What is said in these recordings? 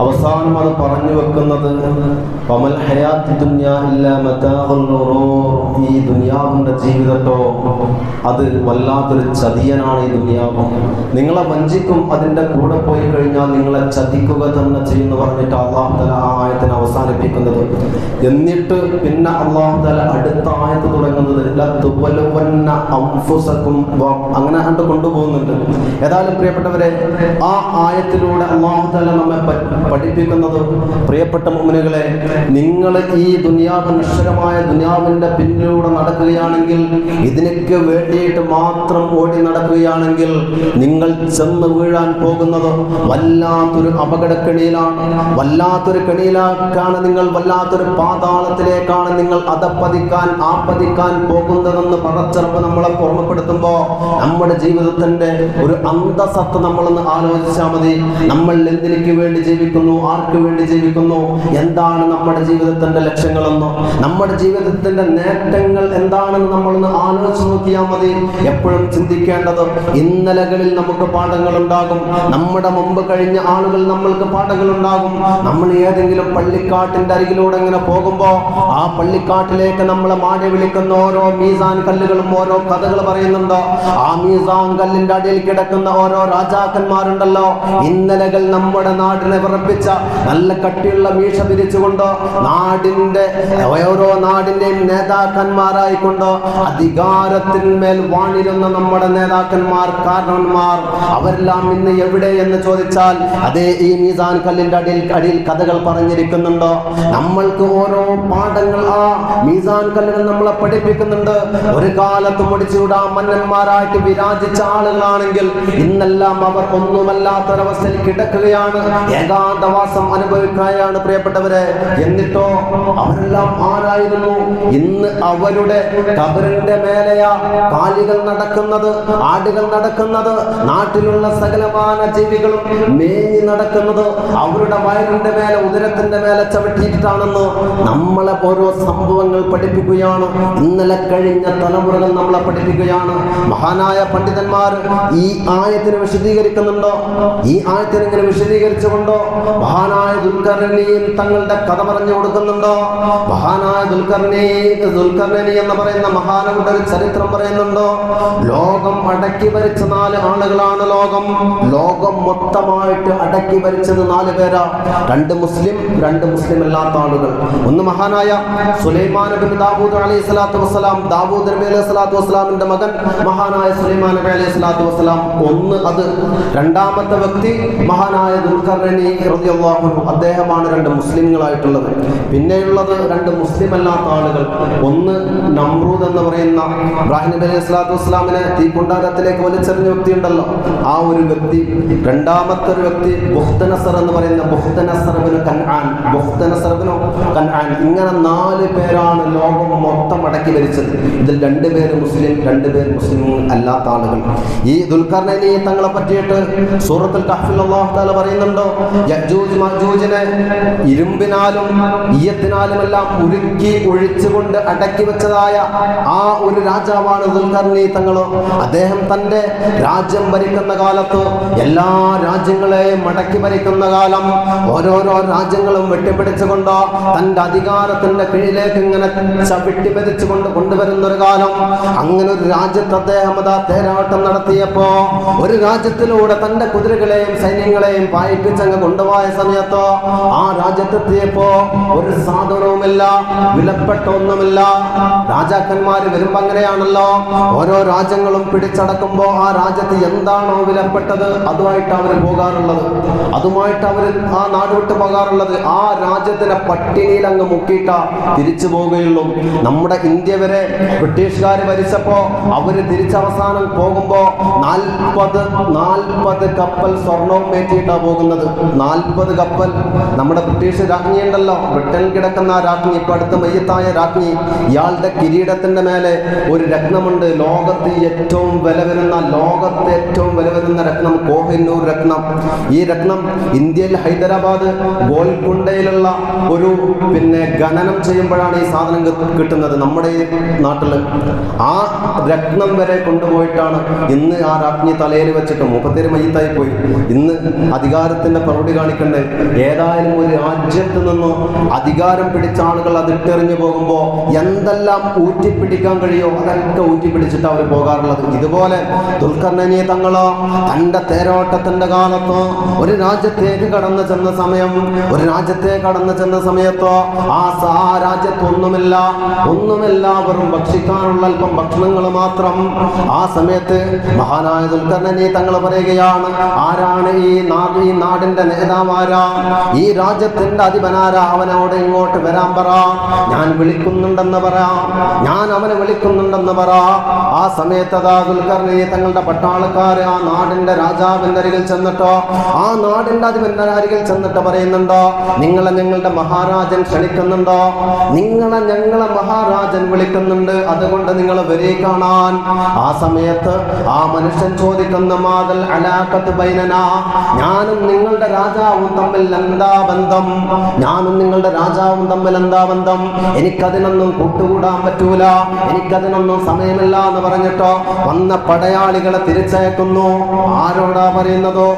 അവസാനം അത് പറഞ്ഞു വെക്കുന്നത് വമൽ ഹയാത്തു ദുനിയ ഇല്ലാ മതാഉൽ ഗുറൂർ, ഈ ദുനിയാവിൻ്റെ ജീവിതത്തോ അത് വല്ലാത്തൊരു ചതിയനാണ്. ഈ ദുനിയാവ് നിങ്ങളെ വഞ്ചിക്കും, അതിൻ്റെ കൂടെ പോയി കഴിഞ്ഞാൽ നിങ്ങളെ ചതിക്കുക തന്നെ ചെയ്യുമെന്ന് പറഞ്ഞിട്ട് അല്ലാഹു തആല ആ ആയത്തിനെ അവസാനിപ്പിക്കുന്നത്. എന്നിട്ട് പിന്നെ അല്ലാഹു തആല അടുത്ത ആയത്ത് തുടങ്ങുന്നത് ലതുബലുവന്ന അൻഫുസകും, അങ്ങനെ കണ്ട് കൊണ്ടുപോകുന്നുണ്ട്. ഏതായാലും പ്രിയപ്പെട്ടവരെ, ആ ആയത്തിലൂടെ അല്ലാഹു തആല നമ്മെ പഠിപ്പിക്കുന്നത്, പ്രിയപ്പെട്ട മുഅ്മിനുകളെ, നിങ്ങൾ ഈ ദുനിയാവ് നശ്വരമായ ദുനിയാവിൻ്റെ പിന്നിലൂടെ നടക്കുകയാണെങ്കിൽ, ഇതിനൊക്കെ വേണ്ടിയിട്ട് മാത്രം ഓടി നടക്കുകയാണെങ്കിൽ നിങ്ങൾ ചെന്ന് വീഴാൻ പോകുന്നത് വല്ലാത്തൊരു അപകടക്കെണിയിലാണ്, വല്ലാത്തൊരു കെണിയിലേക്കാണ് നിങ്ങൾ, വല്ലാത്തൊരു പാതാളത്തിലേക്കാണ് നിങ്ങൾ അധപ്പതിക്കാൻ ആപതിക്കാൻ പോകുന്നതെന്ന് പടച്ചറപ്പ് നമ്മളെ ഓർമ്മപ്പെടുത്തുമ്പോൾ നമ്മുടെ ജീവിതത്തിൻ്റെ ഒരു അന്തസത്ത നമ്മളൊന്ന് ആലോചിച്ചാൽ മതി. നമ്മൾ എന്തിനു വേണ്ടി ജീവിക്കുന്നു, ആർക്ക് വേണ്ടി ജീവിക്കുന്നു, എന്താണ് നമ്മുടെ ജീവിതത്തിന്റെ ലക്ഷ്യങ്ങളെന്നോ നമ്മുടെ ജീവിതത്തിന്റെ നേട്ടങ്ങൾ എന്താണെന്ന് നമ്മളൊന്ന് ആലോചിച്ച് നോക്കിയാൽ മതി. എപ്പോഴും ചിന്തിക്കേണ്ടത്, ഇന്നലകളിൽ നമുക്ക് പാഠങ്ങൾ ഉണ്ടാകും, നമ്മുടെ മുമ്പ് കഴിഞ്ഞ ആളുകൾ നമ്മൾക്ക് പാഠങ്ങൾ ഉണ്ടാകും. നമ്മൾ ഏതെങ്കിലും പള്ളിക്കാട്ടിന്റെ അരികിലൂടെ ഇങ്ങനെ പോകുമ്പോൾ ആ പള്ളിക്കാട്ടിലേക്ക് നമ്മളെ മാടി വിളിക്കുന്ന ഓരോ മീസാൻ കല്ലുകളും ഓരോ കഥകൾ പറയുന്നുണ്ടോ. ആ മീസാൻ കല്ലിന്റെ അടിയിൽ കിടക്കുന്ന ഓരോ രാജാക്കന്മാരുണ്ടല്ലോ, ഇന്നലകൾ നമ്മുടെ നാടിനെ വിറപ്പിച്ച നല്ല കട്ടിയുള്ള മീശ പിരിച്ചുകൊണ്ട് ഓരോ നാടിന്റെയും നേതാക്കന്മാരായിക്കൊണ്ട് അധികാരത്തിന്മേൽ വാണിരുന്ന നമ്മുടെ നേതാക്കന്മാർ, കാരണന്മാർ, അവരെല്ലാം ഇന്ന് എവിടെ എന്ന് ചോദിച്ചാൽ അതേ ഈ മീസാൻ കല്ലിന്റെ അടിയിൽ കഥകൾ പറഞ്ഞിരിക്കുന്നുണ്ടോ. നമ്മൾക്ക് ഓരോ പാഠങ്ങൾ ആ മീസാൻ കല്ലുകൾ നമ്മളെ പഠിപ്പിക്കുന്നുണ്ട്. ഒരു കാലത്ത് മുടിച്ചുവിടാ മന്നന്മാരായിട്ട് വിരാജിച്ച ആളുകളാണെങ്കിൽ ഇന്നെല്ലാം അവർ ഒന്നുമല്ലാത്തൊരവസ്ഥയിൽ കിടക്കുകയാണ്, ഏകാന്തവാസം അനുഭവിക്കുകയാണ് പ്രിയപ്പെട്ടവരെ. എന്നിട്ടോ അവരെല്ലാം ആരായിരുന്നു? ഇന്ന് അവരുടെ കബറിന്റെ മേലെയാ കാലികൾ നടക്കുന്നത്, ആടുകൾ നടക്കുന്നത്, നാട്ടിലുള്ള സകലമാന ജീവികളും മേഞ്ഞി നടക്കുന്നത് അവരുടെ വയറിന്റെ മേലെ ഉദരത്തിന്റെ മേലെ ചവിട്ടിയിട്ടാണെന്ന് നമ്മളെ ഓരോ സംഭവങ്ങൾ പഠിപ്പിക്കുകയാണ്. ഇന്നലെ കഴിഞ്ഞ തലമുറകൾ നമ്മളെ പഠിപ്പിക്കുകയാണ്. മഹാനായ പണ്ഡിതന്മാർ ഈ ആയത്തിനെ വിശദീകരിക്കുന്നുണ്ടോ? ഈ ആയത്തിനെ ഇങ്ങനെ വിശദീകരിച്ചുകൊണ്ടോ മഹാനായ ദുൽഖർനൈൻ തങ്ങളുടെ കഥ പറഞ്ഞു കൊടുക്കുന്നുണ്ടോ? മഹാനായ ദുൽഖർനൈൻ എന്ന് പറയുന്ന മഹാനവരുടെ ഒരു ചരിത്രം പറയുന്നുണ്ടോ? ലോകം അടക്കി ഭരിച്ച 4 ആളുകളാണ്. ലോകം മൊത്തമായിട്ട് അടക്കി ഭരിച്ചത് 4 പേരാ. 2 മുസ്ലിം, 2 മുസ്ലിം അല്ലാത്ത ആളുകൾ. ഒന്ന് മഹാനായ സുലൈമാൻ ബിൻ ദാവൂദ് അലൈഹി സ്വലാത്തു വസ്സലാം, ദാവൂദ് നബി അലൈഹി സ്വലാത്തു വസ്സലാമിന്റെ മകൻ മഹാനായ സുലൈമാൻ നബി അലൈഹി സ്വലാത്തു വസ്സലാം. ഒന്ന് അത്. രണ്ടാമത്തെ വ്യക്തി മഹാനായ ദുൽഖർനൈൻ റളിയല്ലാഹു അൻഹു, അദ്ദേഹമാണ് 2 മുസ്ലിങ്ങളായിട്ടുള്ളത്. പിന്നെയുള്ളത് 2 മുസ്ലിം അല്ലാത്ത ആളുകൾ. ഒന്ന് നമ്രൂദ് എന്ന് പറയുന്ന ഇബ്രാഹിം നബി അലൈഹി സ്വലാത്തു വസ്സലാമിനെ തീക്കുണ്ടാരത്തിലേക്ക് വലിച്ചെറിഞ്ഞ വ്യക്തി ഉണ്ടല്ലോ, ആ ഒരു വ്യക്തി. രണ്ടാമത്തെ ഒരു വ്യക്തി ബുഖ്തനസർ എന്ന് പറയുന്ന ബുഖ്തനസർ ഇബ്നു കൻആൻ. ഇങ്ങനെ 4 പേരാണ് ലോകം മൊത്തം അടക്കി ഭരിച്ചത്. ഇതിൽ 2 പേര് മുസ്ലിം, 2 പേര് മുസ്ലിം അല്ലാത്ത ആളുകൾ. ഈ ദുൽഖർനൈൻ തങ്ങളെ പറ്റിയിട്ട് സൂറത്തുൽ കഹ്ഫിൽ അല്ലാഹു തആല പറയുന്നുണ്ടോ, യജൂജ് മജൂജിനെ ഇരുമ്പിനാലും ഈയത്തിനാലും എല്ലാം ഉരുക്കി ഒഴിച്ചുകൊണ്ട് അടക്കി വെച്ചതായ ആ ഒരു രാജാവാണ് ദുൽഖർനൈൻ തങ്ങൾ. അദ്ദേഹം തന്റെ രാജ്യം ഭരിക്കുന്ന കാലത്ത് എല്ലാ രാജ്യങ്ങളെയും അടക്കി ഭരിക്കുന്ന കാലം ഓരോരോ രാജ്യങ്ങളും വെട്ടിപ്പിടിച്ചുകൊണ്ട് തന്റെ അധികാരത്തിന്റെ കീഴിലേക്ക് ഇങ്ങനെ ചവിട്ടി ഭരിച്ചുകൊണ്ട് കൊണ്ടുവരുന്ന ഒരു കാലം. അങ്ങനെ ഒരു രാജ്യത്ത് അദ്ദേഹം തേരാട്ടം നടത്തിയപ്പോ ഒരു രാജ്യത്തിലൂടെ തന്റെ കുതിരകളെയും സൈന്യങ്ങളെയും പായിപ്പിച്ചങ്ങ് കൊണ്ടുപോയ സമയത്ത് ആ രാജ്യത്തെത്തിയപ്പോ ഒരു സാധനവുമില്ല, വിലപ്പെട്ട ഒന്നുമില്ല. രാജാക്കന്മാര് വരുമ്പോ അങ്ങനെയാണല്ലോ, ഓരോ രാജ്യങ്ങളും പിടിച്ചടക്കുമ്പോ ആ രാജ്യത്ത് എന്താണോ വിലപ്പെട്ടത് അതുമായിട്ട് അവർ പോകാറുള്ളത്, അതുമായിട്ട് അവർ ആ നാട് വിട്ട് പോകാറുള്ളത്. ആ രാജ്യത്തിനെ പട്ടിണിയിൽ അങ്ങ് മുക്കിയിട്ടാ തിരിച്ചു പോവുകയുള്ളൂ. നമ്മുടെ ഇന്ത്യ വരെ ബ്രിട്ടീഷുകാർ ഭരിച്ചപ്പോ അവര് തിരിച്ചവസാനം പോകുമ്പോ 40 കപ്പൽ സ്വർണവും ഏറ്റിയിട്ടാ പോകുന്നത്. 40 കപ്പൽ. നമ്മുടെ ബ്രിട്ടീഷ് രാജ്ഞി ഉണ്ടല്ലോ, ബ്രിട്ടനിൽ കിടക്കുന്ന ആ രാജ്ഞി, ഇപ്പൊ അടുത്ത മയ്യത്തായ രാജ്ഞി, ഇയാളുടെ കിരീടത്തിന്റെ മേലെ ഒരു രത്നമുണ്ട്. ലോകത്തെ ഏറ്റവും വില വരുന്ന രത്നം, കോഹിനൂർ രത്നം. ഈ രത്നം ഇന്ത്യയിൽ ഹൈദരാബാദ് ഗോൽക്കൊണ്ടയിലുള്ള ഒരു ഖനനം ചെയ്യുമ്പോഴാണ് ഈ സാധനം കിട്ടുന്നത്. നമ്മുടെ ഈ നാട്ടില് ആ രത്നം വരെ കൊണ്ടുപോയിട്ടാണ് ഇന്ന് ആ രാജ്ഞി തലയിൽ വെച്ചിട്ട് 30 മയ്യത്തായി പോയി. ഇന്ന് അധികാരത്തിന്റെ പ്രൗഢി കാണിക്കണം കിടക്കുന്നുണ്ട്. ഏതായാലും ഒരു രാജ്യത്ത് നിന്ന് അധികാരം പിടിച്ച ആളുകൾ അത് ഇട്ടെറിഞ്ഞു പോകുമ്പോൾ എന്തെല്ലാം ഊറ്റിപ്പിടിക്കാൻ കഴിയോ അതൊക്കെ ഊറ്റിപ്പിടിച്ചിട്ട് അവർ പോകാറുള്ളത്. ഇതുപോലെ ദുൽഖർനൈനി തങ്ങള് തന്റെ തേരോട്ടത്തിന്റെ കാലത്ത് ഒരു രാജ്യത്തേക്ക് കടന്നു ചെന്ന സമയത്ത് ആ രാജ്യത്ത് ഒന്നുമില്ല, വെറും ഭക്ഷിക്കാനുള്ള അല്പം ഭക്ഷണങ്ങൾ മാത്രം. ആ സമയത്ത് മഹാനായ ദുൽഖർനൈനി തങ്ങൾ പറയുകയാണ്, ആരാണ് ഈ നാടിന്റെ നേതാവാരാ, ഈ രാജ്യത്തിന്റെ അധിപനാരാ, അവനോട് ഇങ്ങോട്ട് വരാൻ പറ, ഞാൻ അവനെ വിളിക്കുന്നുണ്ടെന്ന് പറ. ആ സമയത്ത് ദുൽഖർനൈനി തങ്ങളുടെ പട്ടാളക്കാര് ആ നാടിന്റെ രാജാവിന്റെ അരികിൽ ചെന്നിട്ടോ ആ നാടിന്റെ അധിപന്റെ അരികിൽ ചെന്നിട്ട് പറയുന്നുണ്ടോ, നിങ്ങളെ ഞങ്ങളുടെ മഹാരാജൻ ക്ഷണിക്കുന്നുണ്ടോ, ഞങ്ങളെ മഹാരാജൻ വിളിക്കുന്നുണ്ട്, അതുകൊണ്ട് നിങ്ങൾ വരെ കാണാൻ. ആ സമയത്ത് ആ മനുഷ്യൻ ചോദിക്കുന്ന മാദൽ അലാഖത്ത് ബൈനനാ, ഞാനും നിങ്ങളുടെ രാജാവും തമ്മിൽ എന്താ ബന്ധം, എനിക്കതിനൊന്നും കൂട്ടുകൂടാൻ പറ്റൂല, എനിക്കതിനൊന്നും സമയമില്ല എന്ന് പറഞ്ഞിട്ടോ വന്ന പടയാളികളെ തിരിച്ചയക്കുന്നു. ആരോടാ പറയുന്നതോ,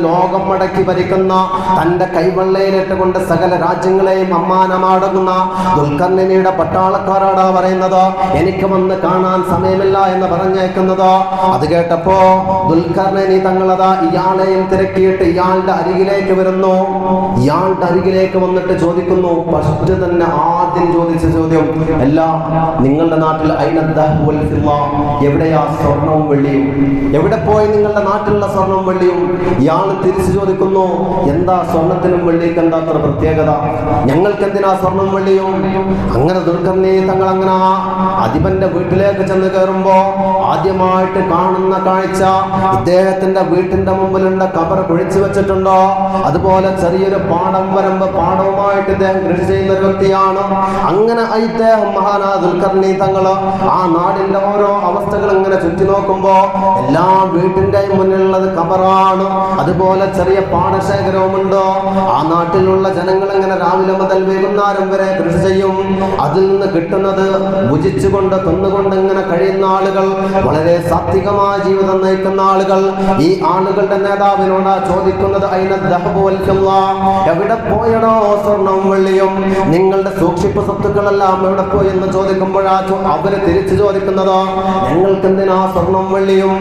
ലോകം മടക്കി ഭരിക്കുന്ന തന്റെ കൈവെള്ളയിലിട്ടുകൊണ്ട് സകല രാജ്യങ്ങളെയും അമ്മാനമാടുന്ന ദുൽഖർനൈനിയുടെ പട്ടാളക്കാരോടാ പറയുന്നത്, എനിക്ക് വന്ന് കാണാൻ സമയമില്ല എന്ന് പറഞ്ഞേക്കുന്നത്. അത് കേട്ടപ്പോ ദുൽഖർനൈനി തങ്ങളതാ ഇയാളെയും തിരക്കിയിട്ട് ഇയാളുടെ അരികിലേക്ക് വരുന്നു. ഇയാളുടെ അരികിലേക്ക് വന്നിട്ട് ചോദിക്കുന്നു, ഫസ്റ്റ് തന്നെ ആദ്യം ചോദിച്ച ചോദ്യം, നിങ്ങളുടെ നാട്ടിൽ എവിടെയാ സ്വർണവും വെള്ളിയും, എവിടെ പോയി നിങ്ങളുടെ നാട്ടിലുള്ള സ്വർണവും വെള്ളിയും? ഇയാൾ തിരിച്ചു ചോദിക്കുന്നു, എന്താ സ്വർണത്തിനും വെള്ളിക്ക് എന്താ അത്ര പ്രത്യേകത, ഞങ്ങൾക്ക് എന്തിനാ സ്വർണം വെള്ളിയും? അങ്ങനെ ദുൽഖർനൈനി തങ്ങൾ അങ്ങനെ അധിപന്റെ വീട്ടിലേക്ക് ചെന്ന് കയറുമ്പോ ആദ്യമായിട്ട് കാണുന്ന കാഴ്ച, ഇദ്ദേഹത്തിന്റെ വീട്ടിന്റെ മുമ്പിലുണ്ട് കബർ കുഴിച്ചു വെച്ചിട്ടുണ്ടോ, അതുപോലെ ചെറിയൊരു പാടവുമായിട്ട് ഇദ്ദേഹം കൃഷി ചെയ്യുന്ന ഒരു വ്യക്തിയാണ്. അങ്ങനെ ഇദ്ദേഹം മഹാനായ ദുൽഖർനൈനി തങ്ങള് ആ നാടിന്റെ ഓരോ അവസ്ഥകൾ ഇങ്ങനെ ചുറ്റി നോക്കുമ്പോ എല്ലാ വീട്ടിന്റെയും മുന്നിലുള്ളത് കബറാണ്, അതുപോലെ ചെറിയ പാടശേഖരവുമുണ്ട്. ആ നാട്ടിലുള്ള ജനങ്ങൾ ഇങ്ങനെ രാവിലെ മുതൽ വൈകുന്നേരം വരെ കൃഷി ചെയ്യും. അതിൽ നിന്ന് കിട്ടുന്നത് ഭുജിച്ചുകൊണ്ട് തിന്നുകൊണ്ട് ഇങ്ങനെ കഴിയുന്ന ആളുകൾ, വളരെ സാത്വികമായ ജീവിതം നയിക്കുന്ന ആളുകൾ. ഈ ആളുകളുടെ നേതാവിനോടാ ചോദിക്കുന്നത്, എവിടെ പോയടോ സ്വർണവും വെള്ളിയും, നിങ്ങളുടെ സൂക്ഷിപ്പ് സ്വത്തുക്കളെല്ലാം എവിടെ പോയി എന്ന് ചോദിക്കുമ്പോഴാ അവര് തിരിച്ചു ചോദിക്കുന്നത്, ഞങ്ങൾക്കെന്തിനാ സ്വർണം വെള്ളിയും,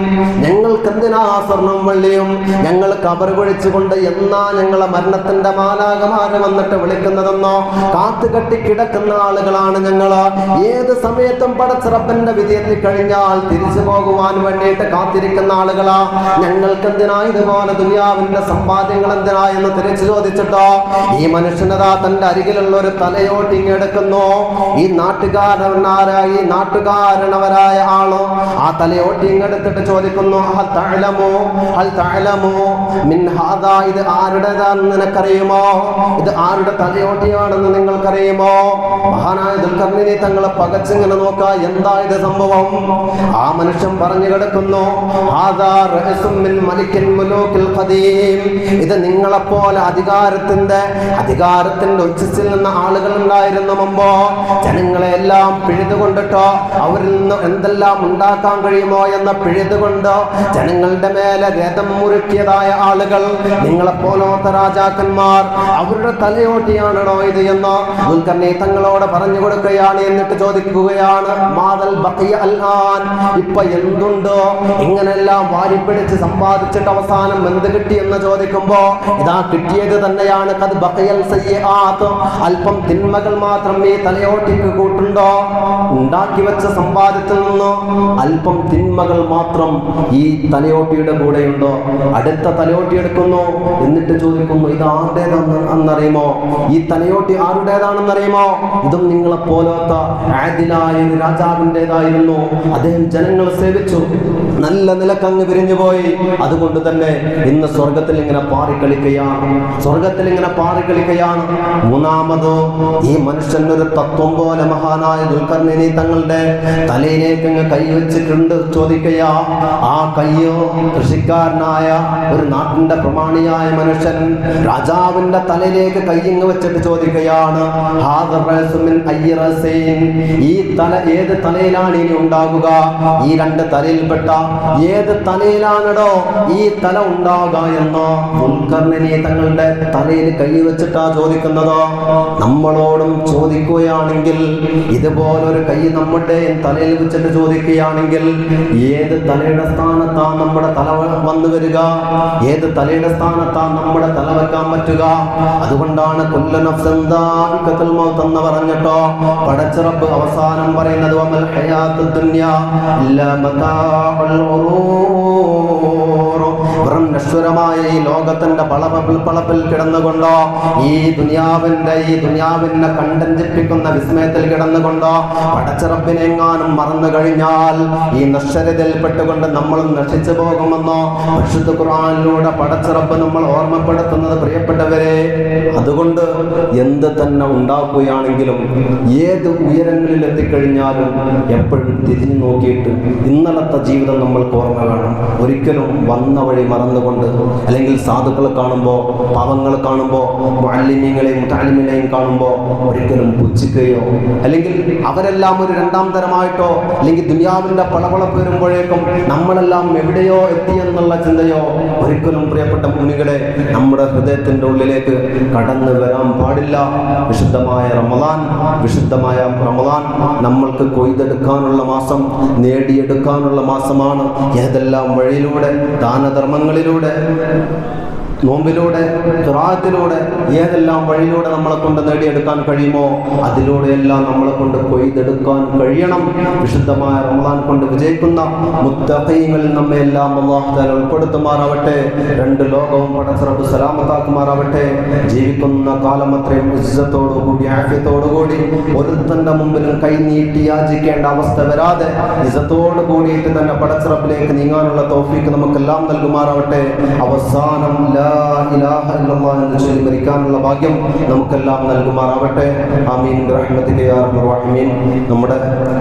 ഞങ്ങൾ കബർ കുഴിച്ചുകൊണ്ട് എന്നാ ഞങ്ങളെ മരണത്തിന്റെ മാലാഖമാര് വന്നിട്ട് വിളിക്കുന്നതെന്നോ കാത്തുകെട്ടി കിടക്കുന്ന ആളുകളാണ് ഞങ്ങള്. ഏത് സമയത്തും പടച്ചിറപ്പന്റെ വിധി എത്തിക്കഴിഞ്ഞാൽ തിരിച്ചു പോകുവാൻ വേണ്ടിയിട്ട് കാത്തിരിക്കുന്ന ആളുകളാ. ഞങ്ങൾക്കെന്തിനാ ഇതുപോലെ ദുനിയാവിന്റെ സമ്പാദ്യങ്ങൾ എന്തിനാ എന്ന് തിരിച്ചു ചോദിച്ചിട്ടോ ഈ മനുഷ്യനതാ തന്റെ അരികിലുള്ള ഒരു തലയോട്ടിങ്ങെടുക്കുന്നു. ഈ നാട്ടുകാരനവരായ ആളോ ആ തലയോട്ടിങ്ങെടുത്തിട്ട് ചോദിക്കുന്നു, ഇത് ആരുടേതാണെന്ന് നിനക്കറിയുമോ, ഇത് ആരുടെ തലയോട്ടിയാണെന്ന് നിങ്ങൾക്കറിയുമോ? മഹാനായ ദുൽഖർനൈനി തങ്ങളെ പകച്ചിങ്ങനെ നോക്കാ, എന്താ ഇത് സംഭവം? ആ മനുഷ്യൻ പറഞ്ഞു കിടക്കുന്നു, ഇത് നിങ്ങളെപ്പോലെ അധികാരത്തിന്റെ ഉച്ചത്തിൽ നിന്ന് ആളുകൾ ഉണ്ടായിരുന്ന മുമ്പോ ജനങ്ങളെ എല്ലാം പിഴുതുകൊണ്ടിട്ടോ അവരിൽ നിന്ന് എന്തെല്ലാം ഉണ്ടാക്കാൻ കഴിയുമോ എന്ന പിഴുതുകൊണ്ട് ജനങ്ങളുടെ മേലെ രഥം മുറുക്കിയതായ ആളുകൾ, നിങ്ങളെപ്പോലത്തെ രാജാക്കന്മാർ, അവരുടെ തലയോട്ടിയാണോ ഇത് എന്ന് ദുൽഖർനൈനി തങ്ങളോട് പറഞ്ഞു കൊടുക്കുകയാണ്. എന്നിട്ട് ചോദിക്കുകയാണ്, മാദൽ ബഖിയ അൽആൻ, ഇപ്പൊ എന്തുണ്ടോ? ഇങ്ങനെല്ലാം വാരിപ്പിടിച്ച് സമ്പാദിച്ചിട്ട് അവസാനം എന്ത് കിട്ടി എന്ന് ചോദിക്കുമ്പോ ഇതാ കിട്ടിയത് തന്നെയാണ് ഖദ് ബഖിയൽ സയ്യിആത്ത്, അല്പം തിന്മകൾ മാത്രം ഈ തലയോട്ടിക്ക് കൂട്ടുണ്ടോ? ഉണ്ടാക്കി വെച്ച സമ്പാദ്യത്തിൽ നിന്ന് അല്പം തിന്മകൾ മാത്രം ഈ തലയോട്ടിയുടെ കൂടെയുണ്ടോ? അടുത്ത തലയോട്ടി എടുക്കുന്നു, എന്നിട്ട് ചോദിക്കുന്നു, ഇത് ആരുടേതാണെന്നറിയുമോ? ഈ തലയോട്ടി ആരുടേതാണെന്നറിയുമോ? ഇതും നിങ്ങളെ പോലത്തെ ആദിലായ ഒരു രാജാവിൻ്റെതായിരുന്നു. അദ്ദേഹം ജനങ്ങളെ സേവിച്ചു, നല്ല നിലക്കങ്ങ് പിരിഞ്ഞുപോയി. അതുകൊണ്ട് തന്നെ ഇന്ന് സ്വർഗത്തിൽ ഇങ്ങനെ പാറിക്കളിക്കുകയാണ്. മൂന്നാമത് ഈ മനുഷ്യൻ ഒരു തത്വം പോലെ മഹാനായ ദുൽഖർനൈനി തങ്ങളുടെ തലയിലേക്ക് അങ്ങ് കൈവച്ചിട്ടുണ്ട്. ചോദിക്കയാ, ആ കയ്യോ കൃഷിക്കാരനായ ഒരു നാട്ടിന്റെ പ്രമാണിയായ മനുഷ്യൻ രാജാവിന്റെ തലയിലേക്ക് കയ്യങ്ങ് വെച്ചിട്ട് ചോദിക്കുകയാണ്, ഈ തല ഏത് തലയിലാണ് ഇനി ഉണ്ടാകുക? ഈ രണ്ട് തലയിൽപ്പെട്ട ഏത് തലയിലാണോ ഈ തല ഉണ്ടാവുക എന്ന് ദുൽഖർനൈനി തങ്ങളുടെ തലയിൽ കൈ വെച്ചിട്ടാ ചോദിക്കുന്നത്. നമ്മളോടും ചോദിക്കുകയാണെങ്കിൽ, ഇതുപോലൊരു കൈ നമ്മുടെ തലയിൽ വെച്ചിട്ട് ചോദിക്കുകയാണെങ്കിൽ, ഏത് തലയുടെ സ്ഥാനത്താ നമ്മുടെ തല വന്നു വരിക? ഏത് തലയുടെ സ്ഥാനത്താ നമ്മുടെ തല വെക്കാൻ പറ്റുക? അതുകൊണ്ടാണ് കുല്ലു നഫ്സിൻ ദാഇഖത്തുൽ മൗത്ത് എന്ന് പറഞ്ഞിട്ടോ പടച്ച റബ്ബ് അവസാനം പറയുന്നത് വമൽ ഹയാത്തുദ് ദുനിയ ഇല്ലാ മതാഉൽ ഗുറൂർ. വെറും നശ്വരമായ ഈ ലോകത്തിന്റെ പളപ്പിൽ കിടന്നുകൊണ്ടോ, ഈ ദുനിയാവിനെ കണ്ടഞ്ചിപ്പിക്കുന്ന വിസ്മയത്തിൽ കിടന്നുകൊണ്ടോ പടച്ച റബ്ബിനെ എങ്ങാനും മറന്നു കഴിഞ്ഞാൽ ഈ നശ്വരതയിൽപ്പെട്ടുകൊണ്ട് നമ്മളും നശിച്ചു പോകുമെന്നോ പരിശുദ്ധ ഖുർആനിലൂടെ പടച്ച റബ്ബ് നമ്മൾ ഓർമ്മപ്പെടുത്തുന്നത് പ്രിയപ്പെട്ടവരെ. അതുകൊണ്ട് എന്ത് തന്നെ ഉണ്ടാക്കുകയാണെങ്കിലും, ഏത് ഉയരങ്ങളിൽ എത്തിക്കഴിഞ്ഞാലും എപ്പോഴും തിരിഞ്ഞു നോക്കിയിട്ട് ഇന്നലത്തെ ജീവിതം നമ്മൾക്ക് ഓർമ്മ വേണം. ഒരിക്കലും വന്ന വഴി മറന്നുകൊണ്ട്, അല്ലെങ്കിൽ സാധുക്കളെ കാണുമ്പോൾ, പാവങ്ങൾ കാണുമ്പോൾ, മുഅല്ലിമീങ്ങളെയും മുതഅല്ലിമീനെയും കാണുമ്പോൾ ഒരിക്കലും പുച്ഛിക്കുകയോ, അല്ലെങ്കിൽ അവരെല്ലാം ഒരു രണ്ടാം തരമായിട്ടോ, അല്ലെങ്കിൽ ദുനിയാവിന്റെ പളപളപ്പ് വരുമ്പോഴേക്കും നമ്മളെല്ലാം എവിടെയോ എത്തിയെന്നുള്ള ചിന്തയോ ഒരിക്കലും പ്രിയപ്പെട്ട മുഅ്മിനീങ്ങളെ നമ്മുടെ ഹൃദയത്തിന്റെ ഉള്ളിലേക്ക് കടന്നു വരാൻ പാടില്ല. വിശുദ്ധമായ റമളാൻ നമ്മൾക്ക് കൊയ്തെടുക്കാനുള്ള മാസം, നേടിയെടുക്കാനുള്ള മാസമാണ്. ഏതെല്ലാം വഴിയിലൂടെ, ദാനധർമ്മങ്ങളിലൂടെ, നോമ്പിലൂടെ, ഖിറാഅത്തിലൂടെ, ഏതെല്ലാം വഴിയിലൂടെ നമ്മളെ കൊണ്ട് നേടിയെടുക്കാൻ കഴിയുമോ അതിലൂടെയെല്ലാം നമ്മളെ കൊണ്ട് കൊയ്തെടുക്കാൻ കഴിയണം. വിശുദ്ധമായ റമളാൻ കൊണ്ട് വിജയിക്കുന്ന മുത്തഖീങ്ങളിൽ നമ്മെ എല്ലാം അല്ലാഹു തആല ഉൾപ്പെടുത്തുമാറാവട്ടെ. രണ്ട് ലോകവും പടച്ച റബ്ബ് സലാമത്താക്കുമാറാവട്ടെ. ജീവിക്കുന്ന കാലം അത്രയും ഇസ്സത്തോടുകൂടി, ആഫിയത്തോടുകൂടി, ഒരുത്തന്റെ മുമ്പിലും കൈ നീട്ടി യാചിക്കേണ്ട അവസ്ഥ വരാതെ ഇസ്സത്തോട് കൂടിയിട്ട് തന്നെ പടച്ച റബ്ബിലേക്ക് നീങ്ങാനുള്ള തൗഫീഖ് നമുക്കെല്ലാം നൽകുമാറാവട്ടെ. അവസാനം ഇലാഹ ഇല്ലല്ലാഹ് എന്ന് ചൊല്ലി മരിക്കാനുള്ള ഭാഗ്യം നമുക്കെല്ലാം നൽകുമാറാവട്ടെ. ആമീൻ ബിറഹ്മതിക യാ അർഹമർ റഹീമീൻ. നമ്മുടെ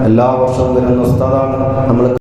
എല്ലാ വർഷവും വരുന്ന ഉസ്താദാണ് നമ്മൾ